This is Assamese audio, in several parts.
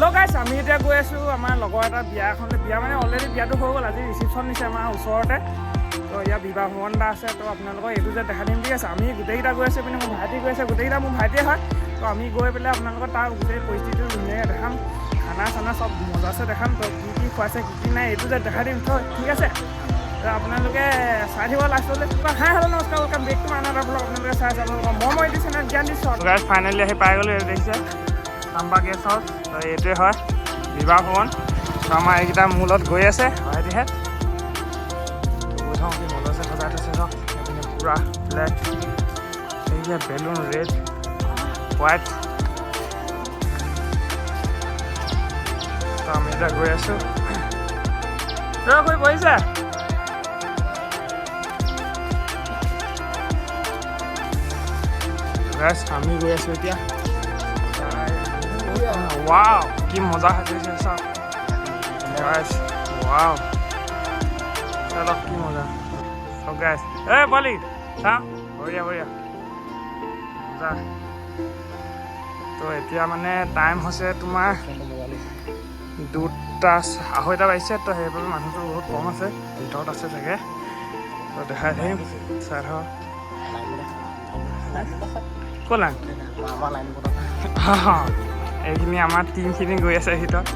হেল্ল' গাইছ, আমি এতিয়া গৈ আছোঁ আমাৰ লগৰ এটা বিয়া এখনলৈ। বিয়া মানে অলৰেডি বিয়াটো হৈ গ'ল, আজি ৰিচিপশ্যন দিছে আমাৰ ওচৰতে। তো ইয়াৰ বিবাহ ভৱন এটা আছে, তো আপোনালোকক এইটো যে দেখা দিম ঠিক আছে। আমি গোটেইকেইটা গৈ আছোঁ, পিনে মোৰ ভাইটি গৈ আছে, গোটেইকেইটা মোৰ ভাইটিয়ে হয়। তো আমি গৈ পেলাই আপোনালোকৰ তাৰ গোটেই পৰিস্থিতিটো ধুনীয়াকৈ দেখাম, খানা চানা চব মজাছে দেখাম। তো কি খুৱাইছে কি নাই এইটো যে দেখাই দিম তো ঠিক আছে। তো আপোনালোকে চাই থাকিব লাষ্টলৈ। হাই হেল্ল' নমস্কাৰ, welcome back to my another blog. আপোনালোকে চাই আছে আপোনালোকৰ মই দিছোঁ নে জ্ঞান দিছোঁ। গাইজ ফাইনেলি আহি পাই গ'লোঁ, দেখিছে চাম্বা গেষ্ট হাউচ। তো এইটোৱে হয় বিবাহ ভৱন। তো আমাৰ এইকেইটা মূলত গৈ আছে ভাইটিহেঁত। গৈ থাওঁ কি মজাছে সজাই থৈছে ন, এইপিনে পূৰা ব্লেক, এই যে বেলুন ৰেড হোৱাইট। তো আমি এতিয়া গৈ আছোঁ। তই গৈ বহিছে আমি গৈ আছোঁ এতিয়া। ৱাও কি মজা হৈছে চাওক গাইছ, ৱাও চলো কি মজা চব গাইছ। এই পোৱালি চাওঁ, বঢ়িয়া বঢ়িয়া মজা। তো এতিয়া মানে টাইম হৈছে তোমাৰ 2:30 বাজিছে। তো সেইবাবে মানুহটো বহুত কম আছে, ভিতৰত আছে চাগে। তো দেখাই থাকিম, চাই থাকক। ক'লা এইখিনি আমাৰ টিমখিনি গৈ আছে ভিতৰত।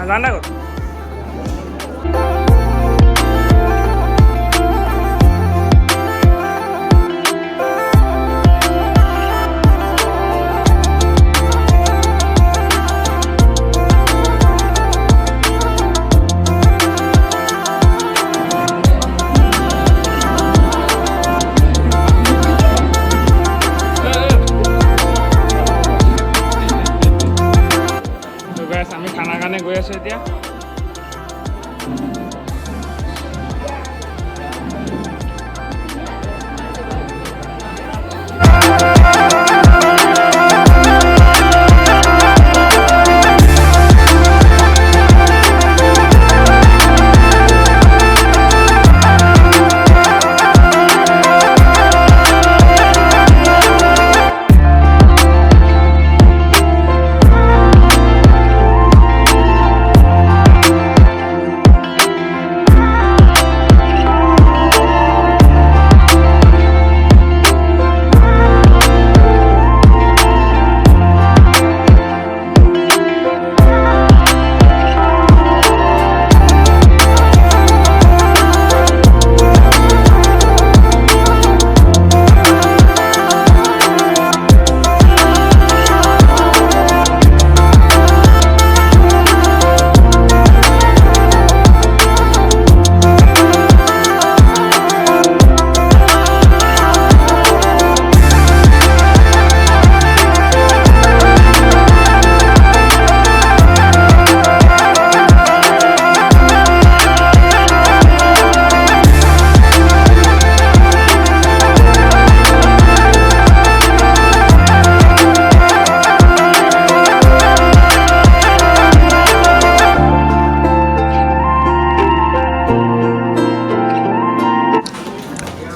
জানা ক'ত আমি খানা কাৰণে গৈ আছোঁ এতিয়া।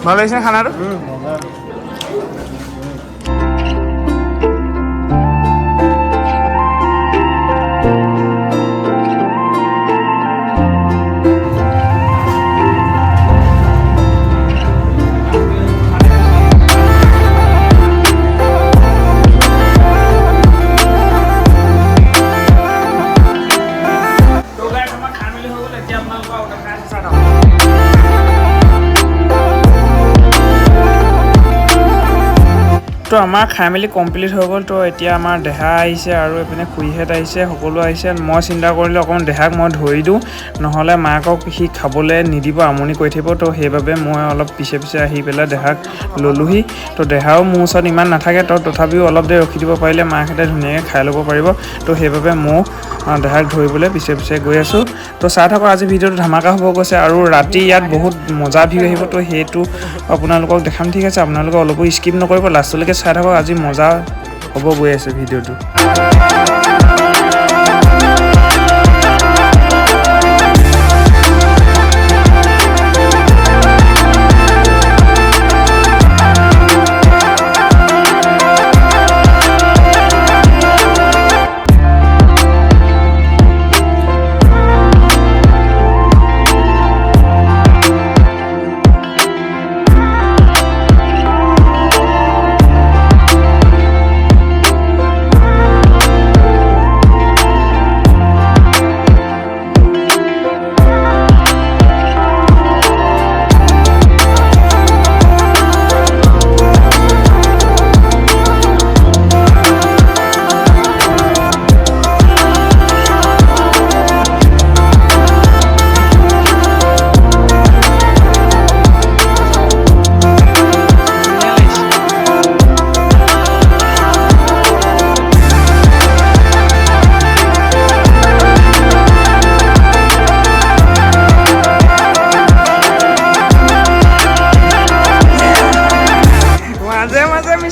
ভালো লাগিছে খানাটো? তো আমাৰ খাই মেলি কমপ্লিট হৈ গ'ল। তো এতিয়া আমাৰ দেহা আহিছে আৰু এইপিনে খুৰীহেঁত আহিছে, সকলো আহিছে। মই চিন্তা কৰিলোঁ অকণমান দেহাক মই ধৰি দিওঁ, নহ'লে মাকক সি খাবলৈ নিদিব, আমনি কৰি থাকিব। তো সেইবাবে মই অলপ পিছে পিছে আহি পেলাই দেহাক ল'লোহি। তো দেহাও মোৰ ওচৰত ইমান নাথাকে, তো তথাপিও অলপ দেৰি ৰখি দিব পাৰিলে মাকহঁতে ধুনীয়াকৈ খাই ল'ব পাৰিব। তো সেইবাবে মই দেহাক ধৰিবলৈ পিছে পিছে গৈ আছোঁ। তো চাই থাকক, আজি ভিডিঅ'টো ধামাকা হ'ব গৈছে আৰু ৰাতি ইয়াত বহুত মজা ভিউ আহিব। তো সেইটো আপোনালোকক দেখাম ঠিক আছে। আপোনালোকে অলপো স্কিপ নকৰিব, লাষ্টলৈকে চাই থাকক, আজি মজা হ'ব গৈ আছে ভিডিঅ'টো।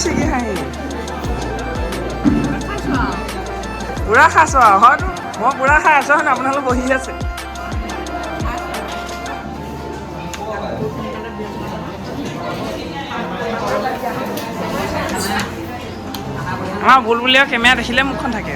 ছিগি হাঁহি পুৰা খাইছো আৰু হয়তো মই পুৰা খাই আছো হয় আপোনালোক বহি আছে আমাৰ বুলবুলীয়া কেমেৰা দেখিলে মুখখন থাকে